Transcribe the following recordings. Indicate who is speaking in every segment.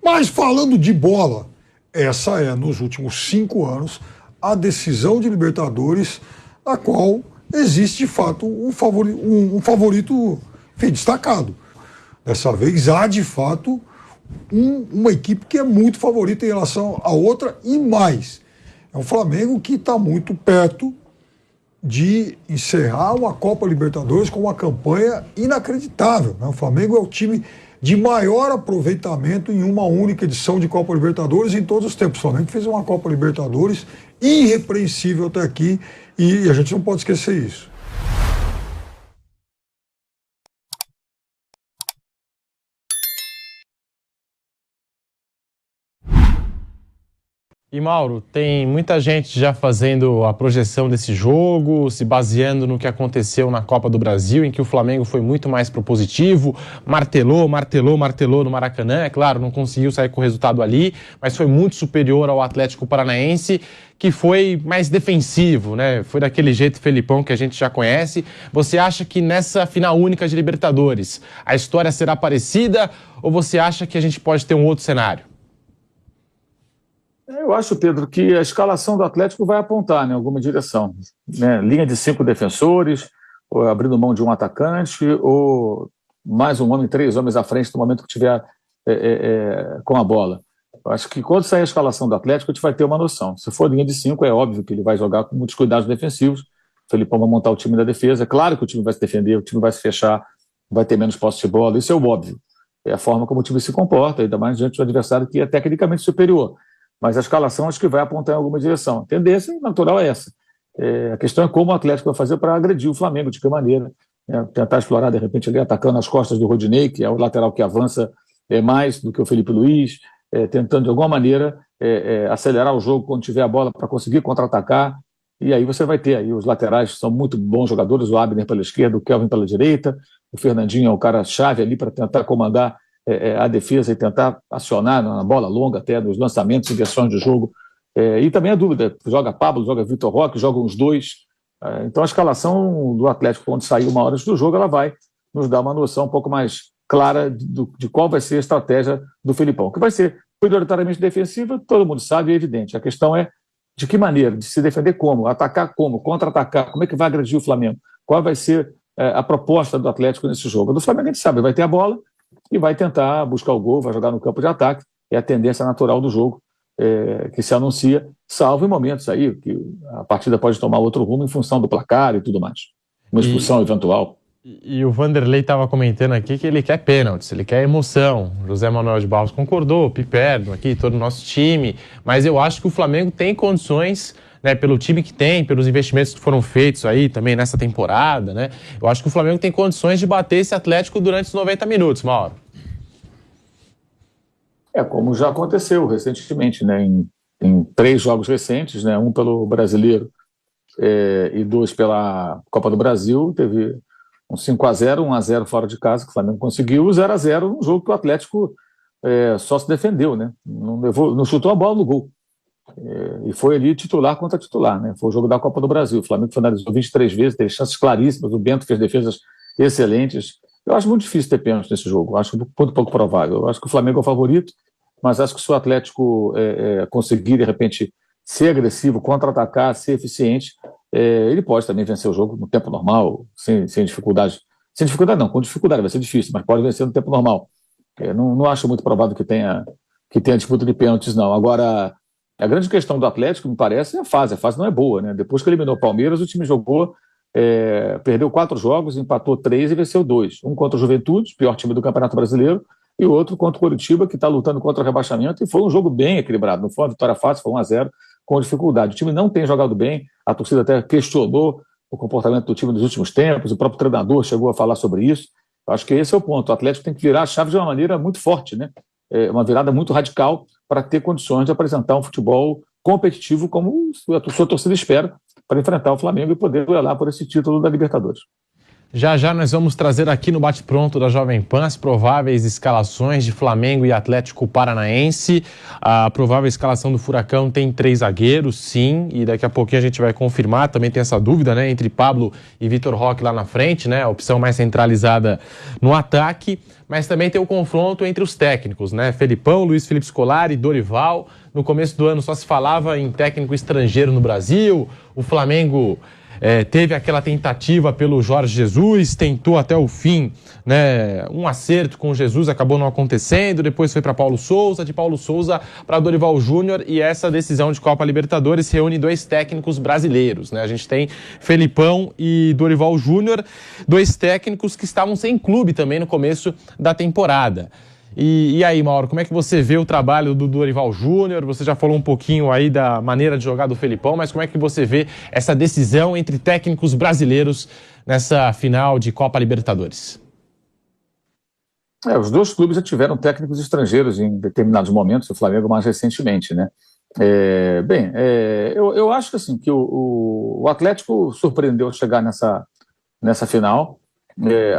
Speaker 1: Mas falando de bola, essa é, nos últimos 5 anos, a decisão de Libertadores, na qual existe, de fato, um favorito enfim, destacado. Dessa vez, há, de fato, uma equipe que é muito favorita em relação à outra e mais. É um Flamengo que está muito perto de encerrar uma Copa Libertadores com uma campanha inacreditável, né? O Flamengo é o time de maior aproveitamento em uma única edição de Copa Libertadores em todos os tempos. O Flamengo fez uma Copa Libertadores irrepreensível até aqui e a gente não pode esquecer isso.
Speaker 2: E Mauro, tem muita gente já fazendo a projeção desse jogo, se baseando no que aconteceu na Copa do Brasil, em que o Flamengo foi muito mais propositivo, martelou no Maracanã. É claro, não conseguiu sair com o resultado ali, mas foi muito superior ao Atlético Paranaense, que foi mais defensivo, né? Foi daquele jeito Felipão que a gente já conhece. Você acha que nessa final única de Libertadores a história será parecida ou você acha que a gente pode ter um outro cenário?
Speaker 3: Eu acho, Pedro, que a escalação do Atlético vai apontar em alguma direção, né? Linha de 5 defensores, ou abrindo mão de um atacante, ou mais um homem, 3 homens à frente no momento que estiver com a bola. Eu acho que quando sair a escalação do Atlético, a gente vai ter uma noção. Se for linha de 5, é óbvio que ele vai jogar com muitos cuidados defensivos. O Felipão vai montar o time da defesa. É claro que o time vai se defender, o time vai se fechar, vai ter menos posse de bola. Isso é o óbvio. É a forma como o time se comporta, ainda mais diante do adversário que é tecnicamente superior. Mas a escalação acho que vai apontar em alguma direção. A tendência natural é essa. A questão é como o Atlético vai fazer para agredir o Flamengo, de que maneira. Tentar explorar, de repente, ali atacando as costas do Rodinei, que é o lateral que avança mais do que o Felipe Luiz, tentando, de alguma maneira, acelerar o jogo quando tiver a bola para conseguir contra-atacar. E aí você vai ter aí os laterais, são muito bons jogadores, o Abner pela esquerda, o Kelvin pela direita, o Fernandinho é o cara-chave ali para tentar comandar a defesa e tentar acionar na bola longa, até nos lançamentos e inversões de jogo. E também a dúvida, joga Pablo, joga Vitor Roque, jogam os dois. Então a escalação do Atlético, quando sair uma hora antes do jogo, ela vai nos dar uma noção um pouco mais clara de qual vai ser a estratégia do Felipão, que vai ser prioritariamente defensiva, todo mundo sabe, é evidente. A questão é de que maneira, de se defender como, atacar como, contra-atacar, como é que vai agredir o Flamengo, qual vai ser a proposta do Atlético nesse jogo. Do Flamengo a gente sabe, vai ter a bola, e vai tentar buscar o gol, vai jogar no campo de ataque, é a tendência natural do jogo que se anuncia, salvo em momentos aí que a partida pode tomar outro rumo em função do placar e tudo mais. Uma expulsão eventual.
Speaker 2: E o Vanderlei estava comentando aqui que ele quer pênaltis, ele quer emoção. José Manuel de Barros concordou, Piperno aqui, todo o nosso time, mas eu acho que o Flamengo tem condições, né, pelo time que tem, pelos investimentos que foram feitos aí também nessa temporada, né? Eu acho que o Flamengo tem condições de bater esse Atlético durante os 90 minutos, Mauro.
Speaker 3: Como já aconteceu recentemente, né, em 3 jogos recentes, né, um pelo Brasileiro e 2 pela Copa do Brasil, teve um 5-0, 1-0 fora de casa, que o Flamengo conseguiu, 0-0 num jogo que o Atlético só se defendeu, né, não chutou a bola no gol. E foi ali titular contra titular, né? Foi o jogo da Copa do Brasil. O Flamengo finalizou 23 vezes, teve chances claríssimas, o Bento fez defesas excelentes. Eu acho muito difícil ter pênalti nesse jogo, acho muito pouco provável. Eu acho que o Flamengo é o favorito, mas acho que se o Atlético conseguir, de repente, ser agressivo, contra-atacar, ser eficiente, ele pode também vencer o jogo no tempo normal, sem dificuldade. Sem dificuldade não, com dificuldade vai ser difícil, mas pode vencer no tempo normal. Não acho muito provável que tenha disputa de pênaltis, não. Agora, a grande questão do Atlético, me parece, é a fase. A fase não é boa, né? Depois que eliminou o Palmeiras, o time jogou, perdeu 4 jogos, empatou 3 e venceu 2. Um contra o Juventude, pior time do Campeonato Brasileiro, e o outro contra o Coritiba, que está lutando contra o rebaixamento, e foi um jogo bem equilibrado. Não foi uma vitória fácil, foi 1-0 com dificuldade. O time não tem jogado bem, a torcida até questionou o comportamento do time nos últimos tempos, o próprio treinador chegou a falar sobre isso. Eu acho que esse é o ponto. O Atlético tem que virar a chave de uma maneira muito forte, né? Uma virada muito radical para ter condições de apresentar um futebol competitivo como a sua torcida espera para enfrentar o Flamengo e poder duelar por esse título da Libertadores.
Speaker 2: Já já nós vamos trazer aqui no Bate-Pronto da Jovem Pan as prováveis escalações de Flamengo e Atlético Paranaense. A provável escalação do Furacão tem 3 zagueiros, sim, e daqui a pouquinho a gente vai confirmar. Também tem essa dúvida, né, entre Pablo e Vitor Roque lá na frente, né, a opção mais centralizada no ataque. Mas também tem o confronto entre os técnicos, né, Felipão, Luiz Felipe Scolari, Dorival. No começo do ano só se falava em técnico estrangeiro no Brasil. O Flamengo teve aquela tentativa pelo Jorge Jesus, tentou até o fim, né, um acerto com o Jesus, acabou não acontecendo, depois foi para Paulo Souza, de Paulo Souza para Dorival Júnior, e essa decisão de Copa Libertadores reúne 2 técnicos brasileiros, né? A gente tem Felipão e Dorival Júnior, 2 técnicos que estavam sem clube também no começo da temporada. E aí, Mauro, como é que você vê o trabalho do Dorival Júnior? Você já falou um pouquinho aí da maneira de jogar do Felipão, mas como é que você vê essa decisão entre técnicos brasileiros nessa final de Copa Libertadores?
Speaker 3: Os 2 clubes já tiveram técnicos estrangeiros em determinados momentos, o Flamengo mais recentemente, né? Eu acho assim, que o Atlético surpreendeu chegar nessa final.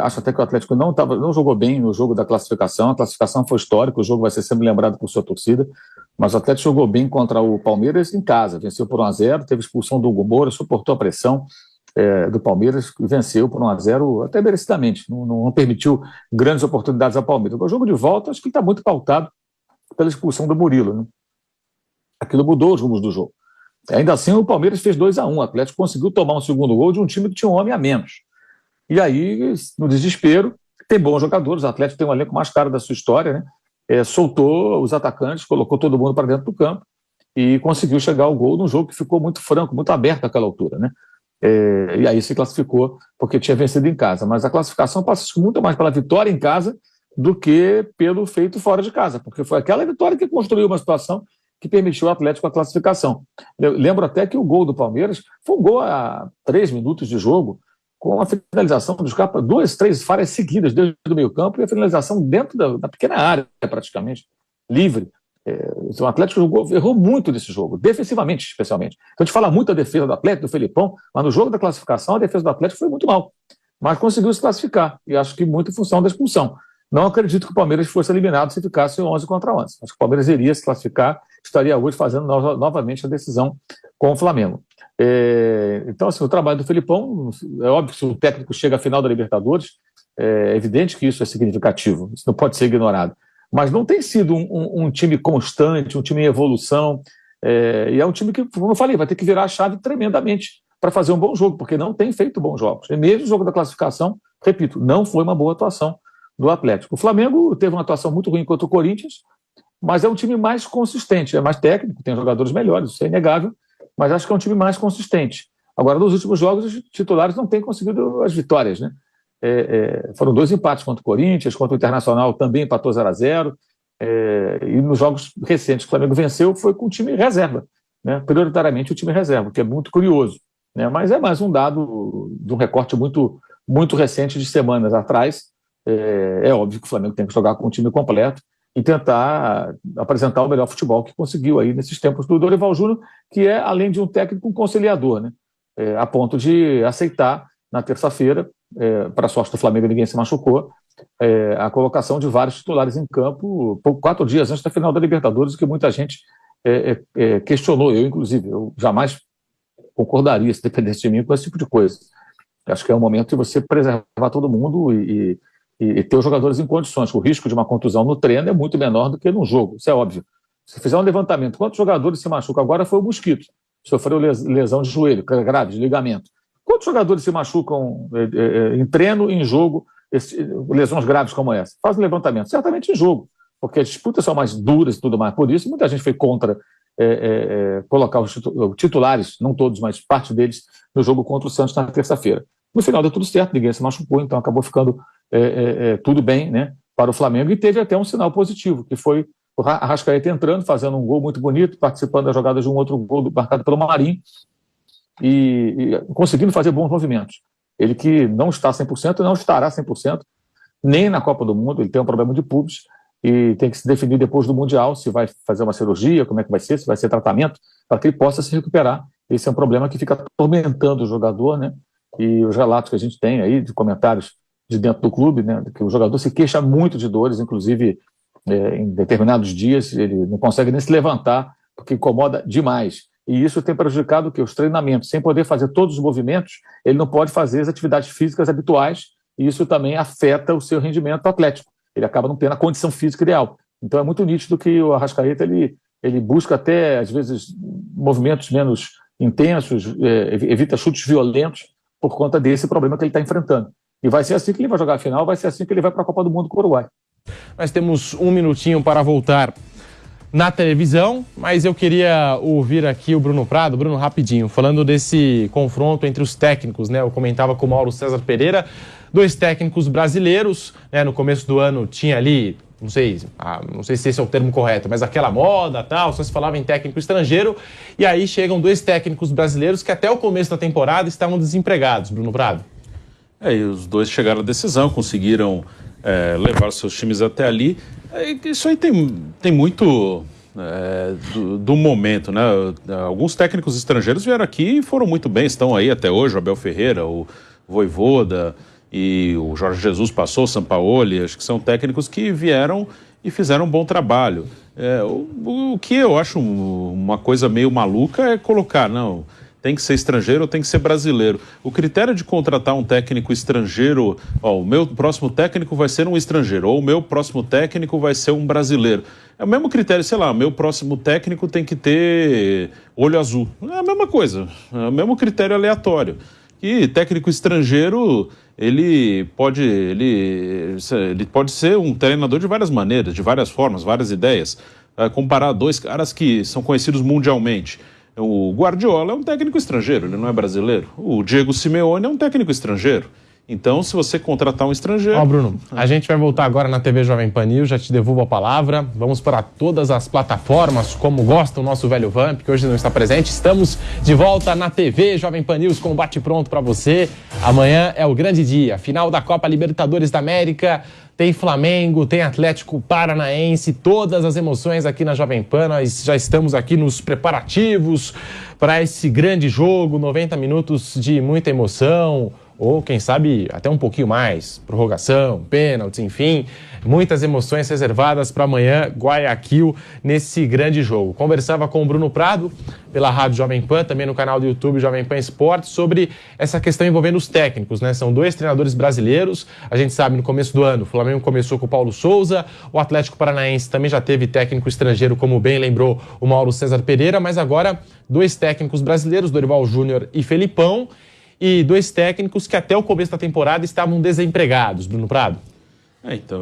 Speaker 3: Acho até que o Atlético não jogou bem no jogo da classificação. A classificação foi histórica, o jogo vai ser sempre lembrado por sua torcida, mas o Atlético jogou bem contra o Palmeiras em casa, venceu por 1-0, teve expulsão do Hugo Moura, suportou a pressão do Palmeiras e venceu por 1-0 até merecidamente, não permitiu grandes oportunidades ao Palmeiras. O jogo de volta acho que está muito pautado pela expulsão do Murilo, né? Aquilo mudou os rumos do jogo. Ainda assim o Palmeiras fez 2-1, o Atlético conseguiu tomar um segundo gol de um time que tinha um homem a menos. E aí, no desespero, tem bons jogadores, o Atlético tem um elenco mais caro da sua história, né? Soltou os atacantes, colocou todo mundo para dentro do campo e conseguiu chegar ao gol num jogo que ficou muito franco, muito aberto àquela altura, né? E aí se classificou porque tinha vencido em casa. Mas a classificação passa muito mais pela vitória em casa do que pelo feito fora de casa, porque foi aquela vitória que construiu uma situação que permitiu ao Atlético a classificação. Eu lembro até que o gol do Palmeiras foi um gol a 3 minutos de jogo, com a finalização dos caras, 2, 3 falhas seguidas desde o meio campo e a finalização dentro da pequena área, praticamente, livre. O Atlético errou muito nesse jogo, defensivamente especialmente. Então a gente fala muito da defesa do Atlético, do Felipão, mas no jogo da classificação a defesa do Atlético foi muito mal. Mas conseguiu se classificar, e acho que muito em função da expulsão. Não acredito que o Palmeiras fosse eliminado se ficasse 11 contra 11. Acho que o Palmeiras iria se classificar, estaria hoje fazendo novamente a decisão com o Flamengo. Então, assim, o trabalho do Felipão, é óbvio que se o técnico chega à final da Libertadores, é evidente que isso é significativo, isso não pode ser ignorado. Mas não tem sido um time constante, um time em evolução, e é um time que, como eu falei, vai ter que virar a chave tremendamente para fazer um bom jogo, porque não tem feito bons jogos. E mesmo o jogo da classificação, repito, não foi uma boa atuação do Atlético. O Flamengo teve uma atuação muito ruim contra o Corinthians, mas é um time mais consistente, é mais técnico, tem jogadores melhores, isso é inegável, mas acho que é um time mais consistente. Agora, nos últimos jogos, os titulares não têm conseguido as vitórias, né? Foram 2 empates contra o Corinthians, contra o Internacional também empatou 0-0, e nos jogos recentes que o Flamengo venceu foi com o time reserva, né? Prioritariamente o time reserva, que é muito curioso, né? Mas é mais um dado de um recorte muito, muito recente de semanas atrás. É óbvio que o Flamengo tem que jogar com o time completo e tentar apresentar o melhor futebol que conseguiu aí nesses tempos do Dorival Júnior, que é, além de um técnico, um conciliador, né? A ponto de aceitar, na terça-feira, para a sorte do Flamengo ninguém se machucou, a colocação de vários titulares em campo 4 dias antes da final da Libertadores, que muita gente questionou, eu inclusive, eu jamais concordaria, se dependesse de mim, com esse tipo de coisa. Acho que é o momento de você preservar todo mundo e ter os jogadores em condições. O risco de uma contusão no treino é muito menor do que no jogo, isso é óbvio. Se fizer um levantamento, quantos jogadores se machucam? Agora foi o Mosquito, sofreu lesão de joelho, grave, de ligamento. Quantos jogadores se machucam em treino e em jogo, lesões graves como essa? Faz um levantamento, certamente em jogo, porque as disputas são mais duras e tudo mais. Por isso, muita gente foi contra colocar os titulares, não todos, mas parte deles, no jogo contra o Santos na terça-feira. No final deu tudo certo, ninguém se machucou, então acabou ficando tudo bem, né, para o Flamengo, e teve até um sinal positivo, que foi o Arrascaeta entrando, fazendo um gol muito bonito, participando das jogadas de um outro gol marcado pelo Marinho, e conseguindo fazer bons movimentos. Ele que não está 100%, não estará 100%, nem na Copa do Mundo, ele tem um problema de pubis, e tem que se definir depois do Mundial se vai fazer uma cirurgia, como é que vai ser, se vai ser tratamento, para que ele possa se recuperar. Esse é um problema que fica atormentando o jogador, né? e os relatos que a gente tem aí de comentários de dentro do clube, né, que o jogador se queixa muito de dores, inclusive em determinados dias ele não consegue nem se levantar porque incomoda demais. E isso tem prejudicado os treinamentos. Sem poder fazer todos os movimentos, ele não pode fazer as atividades físicas habituais, e isso também afeta o seu rendimento atlético. Ele acaba não tendo a condição física ideal. Então é muito nítido que o Arrascaeta ele busca até, às vezes, movimentos menos intensos, evita chutes violentos por conta desse problema que ele está enfrentando. E vai ser assim que ele vai jogar a final, vai ser assim que ele vai para a Copa do Mundo com o Uruguai.
Speaker 2: Nós temos um minutinho para voltar na televisão, mas eu queria ouvir aqui o Bruno Prado. Bruno, rapidinho, falando desse confronto entre os técnicos, né? Eu comentava com o Mauro César Pereira, 2 técnicos brasileiros, né? No começo do ano tinha ali, não sei se esse é o termo correto, mas aquela moda, tal, só se falava em técnico estrangeiro, e aí chegam 2 técnicos brasileiros que até o começo da temporada estavam desempregados, Bruno Prado.
Speaker 4: E os 2 chegaram à decisão, conseguiram levar os seus times até ali. Isso aí tem muito do momento, né? Alguns técnicos estrangeiros vieram aqui e foram muito bem, estão aí até hoje, o Abel Ferreira, o Vojvoda e o Jorge Jesus passou, o Sampaoli, acho que são técnicos que vieram e fizeram um bom trabalho. O que eu acho uma coisa meio maluca é colocar, não, tem que ser estrangeiro ou tem que ser brasileiro. O critério de contratar um técnico estrangeiro, o meu próximo técnico vai ser um estrangeiro, ou o meu próximo técnico vai ser um brasileiro. É o mesmo critério, sei lá, o meu próximo técnico tem que ter olho azul. É a mesma coisa, é o mesmo critério aleatório. E técnico estrangeiro, ele pode ser um treinador de várias maneiras, de várias formas, várias ideias. Comparar 2 caras que são conhecidos mundialmente. O Guardiola é um técnico estrangeiro, ele não é brasileiro. O Diego Simeone é um técnico estrangeiro. Então, se você contratar um estrangeiro...
Speaker 2: Bruno, a gente vai voltar agora na TV Jovem Pan News, já te devolvo a palavra. Vamos para todas as plataformas, como gosta o nosso velho Vamp, que hoje não está presente. Estamos de volta na TV Jovem Pan News com o bate-pronto para você. Amanhã é o grande dia, final da Copa Libertadores da América. Tem Flamengo, tem Atlético Paranaense, todas as emoções aqui na Jovem Pan. Nós já estamos aqui nos preparativos para esse grande jogo, 90 minutos de muita emoção, ou quem sabe até um pouquinho mais, prorrogação, pênaltis, enfim, muitas emoções reservadas para amanhã, Guayaquil, nesse grande jogo. Conversava com o Bruno Prado, pela Rádio Jovem Pan, também no canal do YouTube Jovem Pan Esportes, sobre essa questão envolvendo os técnicos, né? São 2 treinadores brasileiros, a gente sabe, no começo do ano, o Flamengo começou com o Paulo Souza, o Atlético Paranaense também já teve técnico estrangeiro, como bem lembrou o Mauro César Pereira, mas agora 2 técnicos brasileiros, Dorival Júnior e Felipão, e 2 técnicos que até o começo da temporada estavam desempregados, Bruno Prado.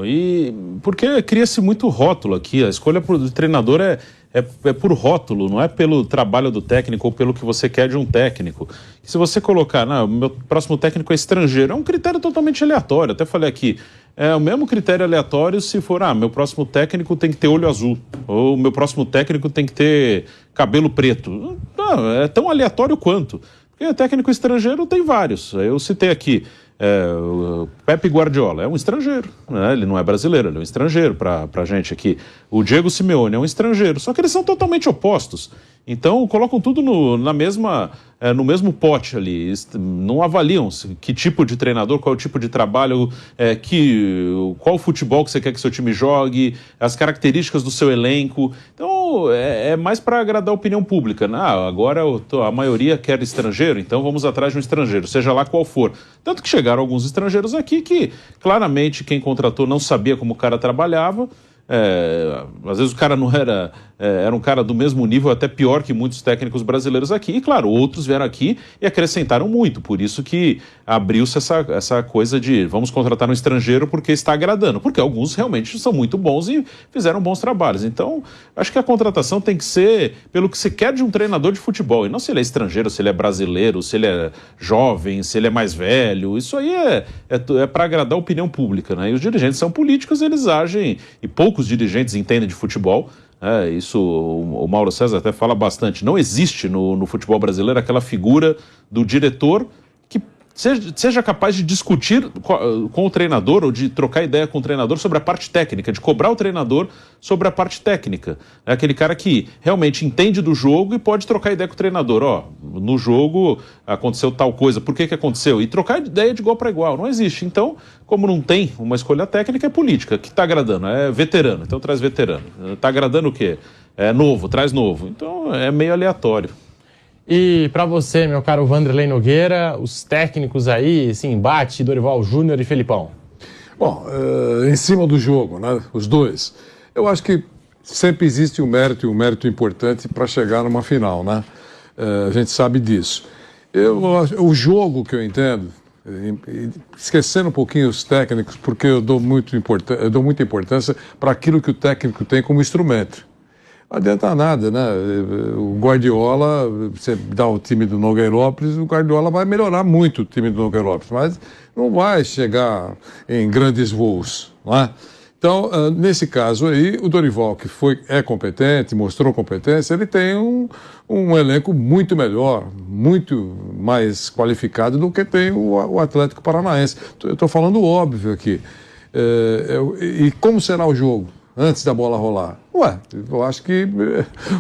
Speaker 4: E porque cria-se muito rótulo aqui, a escolha do treinador é por rótulo, não é pelo trabalho do técnico ou pelo que você quer de um técnico. E se você colocar, meu próximo técnico é estrangeiro, é um critério totalmente aleatório, até falei aqui, é o mesmo critério aleatório se for, meu próximo técnico tem que ter olho azul, ou meu próximo técnico tem que ter cabelo preto. Não, é tão aleatório quanto. Porque técnico estrangeiro tem vários. Eu citei aqui o Pepe Guardiola, é um estrangeiro, né? Ele não é brasileiro, ele é um estrangeiro para a gente aqui. O Diego Simeone é um estrangeiro, só que eles são totalmente opostos. Então colocam tudo no mesmo pote ali, não avaliam que tipo de treinador, qual é o tipo de trabalho, qual o futebol que você quer que seu time jogue, as características do seu elenco. Então é mais para agradar a opinião pública, né? Agora a maioria quer estrangeiro, então vamos atrás de um estrangeiro, seja lá qual for. Tanto que chegaram alguns estrangeiros aqui que claramente quem contratou não sabia como o cara trabalhava. Às vezes o cara não era um cara do mesmo nível, até pior que muitos técnicos brasileiros aqui, e claro, outros vieram aqui e acrescentaram muito, por isso que abriu-se essa coisa de vamos contratar um estrangeiro porque está agradando, porque alguns realmente são muito bons e fizeram bons trabalhos. Então acho que a contratação tem que ser pelo que se quer de um treinador de futebol, e não se ele é estrangeiro, se ele é brasileiro, se ele é jovem, se ele é mais velho. Isso aí é para agradar a opinião pública, né? E os dirigentes são políticos, eles agem, e poucos dirigentes entendem de futebol. Isso o Mauro César até fala bastante. Não existe no futebol brasileiro aquela figura do diretor que seja capaz de discutir com o treinador ou de trocar ideia com o treinador sobre a parte técnica, de cobrar o treinador sobre a parte técnica. É aquele cara que realmente entende do jogo e pode trocar ideia com o treinador. Ó, no jogo aconteceu tal coisa, por que aconteceu? E trocar ideia de igual para igual, não existe. Então, como não tem uma escolha técnica, é política. O que está agradando? É veterano, então traz veterano. Está agradando o quê? É novo, traz novo. Então é meio aleatório.
Speaker 2: E para você, meu caro Wanderlei Nogueira, os técnicos aí, esse embate, Dorival Júnior e Felipão?
Speaker 5: Bom, em cima do jogo, né, os dois, eu acho que sempre existe um mérito importante para chegar numa final, né? A gente sabe disso. O jogo que eu entendo, esquecendo um pouquinho os técnicos, porque eu dou muita importância para aquilo que o técnico tem como instrumento. Não adianta nada, né? O Guardiola, você dá o time do Nogueirópolis, o Guardiola vai melhorar muito o time do Nogueirópolis, mas não vai chegar em grandes voos, não é? Então, nesse caso aí, o Dorival, que é competente, mostrou competência, ele tem um elenco muito melhor, muito mais qualificado do que tem o Atlético Paranaense. Eu estou falando óbvio aqui. E como será o jogo? Antes da bola rolar. Eu acho que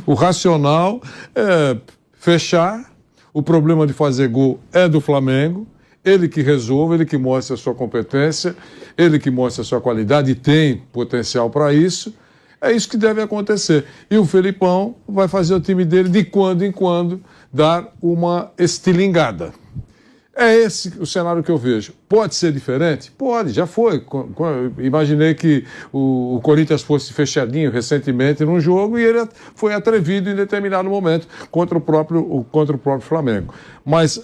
Speaker 5: o racional é fechar, o problema de fazer gol é do Flamengo, ele que resolve, ele que mostra a sua competência, ele que mostra a sua qualidade e tem potencial para isso. É isso que deve acontecer. E o Felipão vai fazer o time dele de quando em quando dar uma estilingada. É esse o cenário que eu vejo. Pode ser diferente? Pode, já foi. Imaginei que o Corinthians fosse fechadinho recentemente num jogo e ele foi atrevido em determinado momento contra o próprio Flamengo. Mas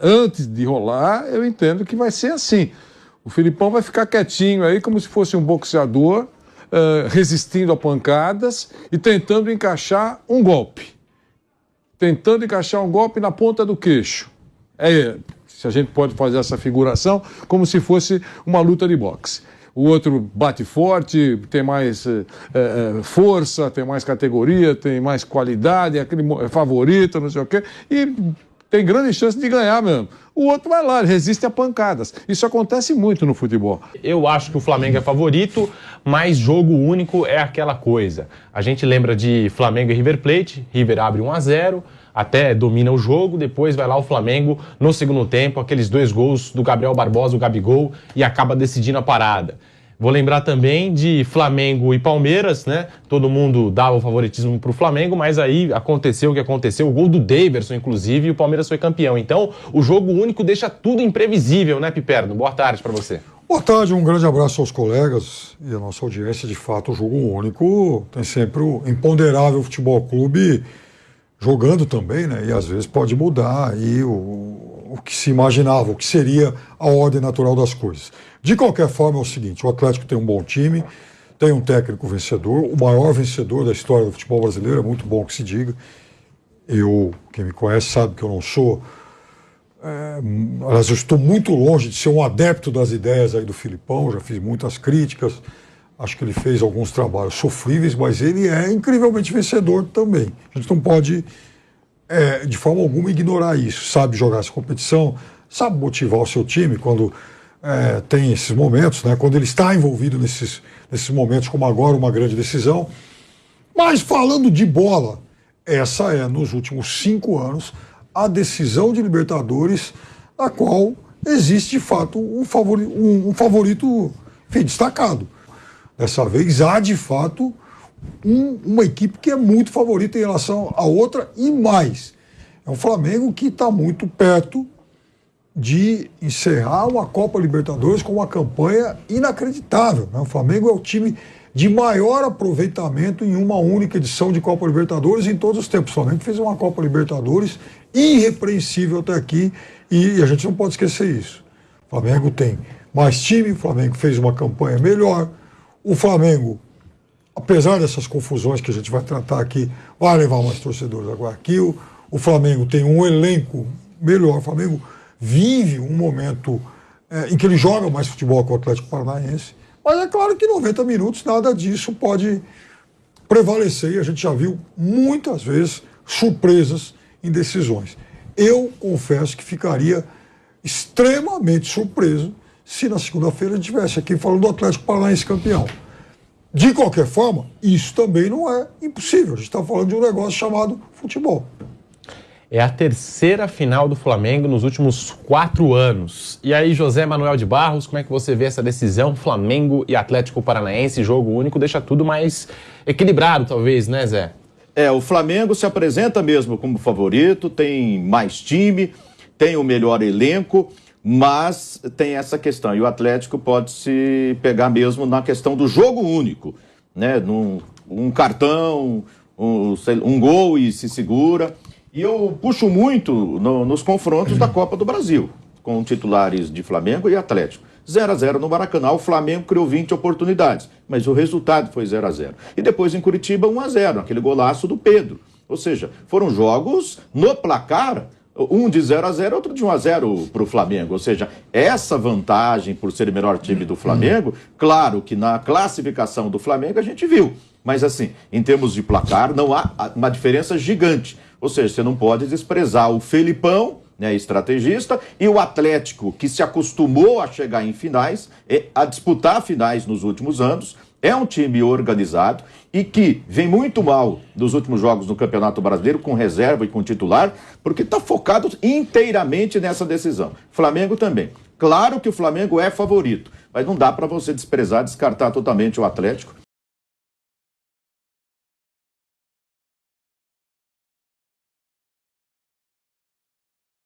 Speaker 5: antes de rolar, eu entendo que vai ser assim. O Felipão vai ficar quietinho aí como se fosse um boxeador, resistindo a pancadas e tentando encaixar um golpe. Tentando encaixar um golpe na ponta do queixo. Se a gente pode fazer essa figuração, como se fosse uma luta de boxe. O outro bate forte, tem mais força, tem mais categoria, tem mais qualidade, é aquele favorito, não sei o quê, e tem grande chance de ganhar mesmo. O outro vai lá, resiste a pancadas. Isso acontece muito no futebol.
Speaker 2: Eu acho que o Flamengo é favorito, mas jogo único é aquela coisa. A gente lembra de Flamengo e River Plate, River abre 1-0, até domina o jogo, depois vai lá o Flamengo no segundo tempo, aqueles 2 gols do Gabriel Barbosa, o Gabigol, e acaba decidindo a parada. Vou lembrar também de Flamengo e Palmeiras, né? Todo mundo dava o favoritismo para o Flamengo, mas aí aconteceu o que aconteceu, o gol do Daverson, inclusive, e o Palmeiras foi campeão. Então, o jogo único deixa tudo imprevisível, né, Piperno? Boa tarde para você.
Speaker 1: Boa tarde, um grande abraço aos colegas e à nossa audiência. De fato, o jogo único tem sempre o imponderável Futebol Clube jogando também, né? E às vezes pode mudar aí o que se imaginava, o que seria a ordem natural das coisas. De qualquer forma, é o seguinte: o Atlético tem um bom time, tem um técnico vencedor, o maior vencedor da história do futebol brasileiro, é muito bom que se diga. Quem me conhece sabe que eu não sou... aliás, eu estou muito longe de ser um adepto das ideias aí do Filipão, já fiz muitas críticas, acho que ele fez alguns trabalhos sofríveis, mas ele é incrivelmente vencedor também. A gente não pode, de forma alguma, ignorar isso. Sabe jogar essa competição, sabe motivar o seu time quando tem esses momentos, né? Quando ele está envolvido nesses momentos, como agora, uma grande decisão. Mas falando de bola, essa é, nos últimos 5 anos, a decisão de Libertadores, na qual existe, de fato, um favorito destacado. Dessa vez há, de fato, uma equipe que é muito favorita em relação à outra e mais. É um Flamengo que está muito perto de encerrar uma Copa Libertadores com uma campanha inacreditável, né? O Flamengo é o time de maior aproveitamento em uma única edição de Copa Libertadores em todos os tempos. O Flamengo fez uma Copa Libertadores irrepreensível até aqui e a gente não pode esquecer isso. O Flamengo tem mais time, o Flamengo fez uma campanha melhor. O Flamengo, apesar dessas confusões que a gente vai tratar aqui, vai levar mais torcedores a Guayaquil. O Flamengo tem um elenco melhor. O Flamengo vive um momento em que ele joga mais futebol com o Atlético Paranaense. Mas é claro que em 90 minutos nada disso pode prevalecer. E a gente já viu muitas vezes surpresas em decisões. Eu confesso que ficaria extremamente surpreso se na segunda-feira a gente estivesse aqui falando do Atlético Paranaense campeão. De qualquer forma, isso também não é impossível. A gente está falando de um negócio chamado futebol.
Speaker 2: É a terceira final do Flamengo nos últimos 4 anos. E aí, José Manuel de Barros, como é que você vê essa decisão? Flamengo e Atlético Paranaense, jogo único, deixa tudo mais equilibrado, talvez, né, Zé?
Speaker 6: O Flamengo se apresenta mesmo como favorito, tem mais time, tem o melhor elenco, mas tem essa questão. E o Atlético pode se pegar mesmo na questão do jogo único, né? Um cartão, um gol e se segura. E eu puxo muito nos confrontos da Copa do Brasil, com titulares de Flamengo e Atlético. 0-0 no Maracanã, o Flamengo criou 20 oportunidades, mas o resultado foi 0-0. E depois em Curitiba 1-0, aquele golaço do Pedro. Ou seja, foram jogos no placar, um de 0-0, outro de 1-0 para o Flamengo. Ou seja, essa vantagem por ser o melhor time do Flamengo, claro que na classificação do Flamengo a gente viu. Mas assim, em termos de placar, não há uma diferença gigante. Ou seja, você não pode desprezar o Felipão, né, estrategista, e o Atlético, que se acostumou a chegar em finais, a disputar finais nos últimos anos, é um time organizado e que vem muito mal nos últimos jogos no Campeonato Brasileiro, com reserva e com titular, porque está focado inteiramente nessa decisão. Flamengo também. Claro que o Flamengo é favorito, mas não dá para você desprezar, descartar totalmente o Atlético,